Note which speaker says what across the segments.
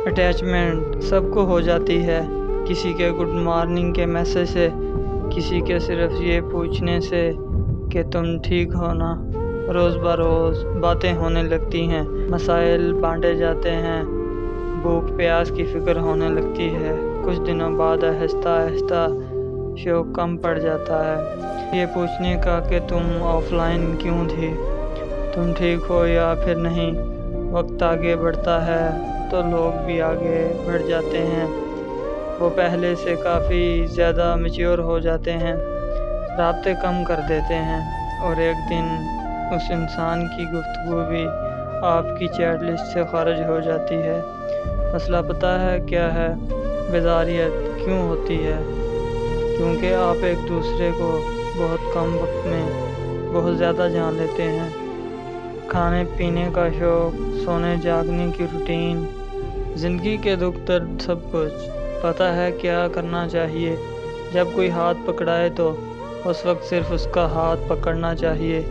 Speaker 1: Attachment سب کو ہو جاتی ہے، کسی کے گڈ مارننگ کے میسج سے، کسی کے صرف یہ پوچھنے سے کہ تم ٹھیک ہو نا۔ روز بروز باتیں ہونے لگتی ہیں، مسائل بانٹے جاتے ہیں، بھوک پیاس کی فکر ہونے لگتی ہے۔ کچھ دنوں بعد آہستہ آہستہ شوق کم پڑ جاتا ہے، یہ پوچھنے کا کہ تم آف لائن کیوں تھی، تم ٹھیک ہو یا پھر نہیں۔ وقت آگے بڑھتا ہے تو لوگ بھی آگے بڑھ جاتے ہیں، وہ پہلے سے کافی زیادہ میچور ہو جاتے ہیں، رابطے کم کر دیتے ہیں، اور ایک دن اس انسان کی گفتگو بھی آپ کی چیٹ لسٹ سے خارج ہو جاتی ہے۔ مسئلہ پتہ ہے کیا ہے؟ بیزاریت کیوں ہوتی ہے؟ کیونکہ آپ ایک دوسرے کو بہت کم وقت میں بہت زیادہ جان لیتے ہیں۔ کھانے پینے کا شوق، سونے جاگنے کی روٹین، زندگی کے دکھ درد، سب کچھ پتہ ہے کیا کرنا چاہیے۔ جب کوئی ہاتھ پکڑائے تو اس وقت صرف اس کا ہاتھ پکڑنا چاہیے،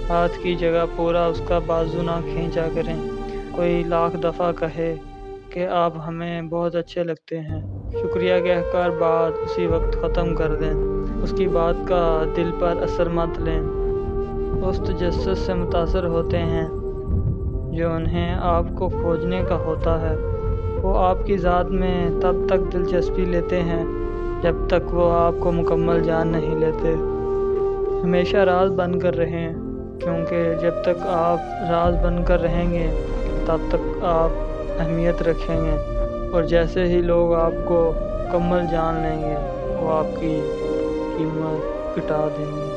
Speaker 1: ہاتھ کی جگہ پورا اس کا بازو نہ کھینچا کریں۔ کوئی لاکھ دفعہ کہے کہ آپ ہمیں بہت اچھے لگتے ہیں، شکریہ کہہ کر بات اسی وقت ختم کر دیں، اس کی بات کا دل پر اثر مت لیں۔ اس تجسس سے متاثر ہوتے ہیں جو انہیں آپ کو کھوجنے کا ہوتا ہے۔ وہ آپ کی ذات میں تب تک دلچسپی لیتے ہیں جب تک وہ آپ کو مکمل جان نہیں لیتے۔ ہمیشہ راز بن کر رہیں، کیونکہ جب تک آپ راز بن کر رہیں گے تب تک آپ اہمیت رکھیں گے، اور جیسے ہی لوگ آپ کو مکمل جان لیں گے وہ آپ کی قیمت گھٹا دیں گے۔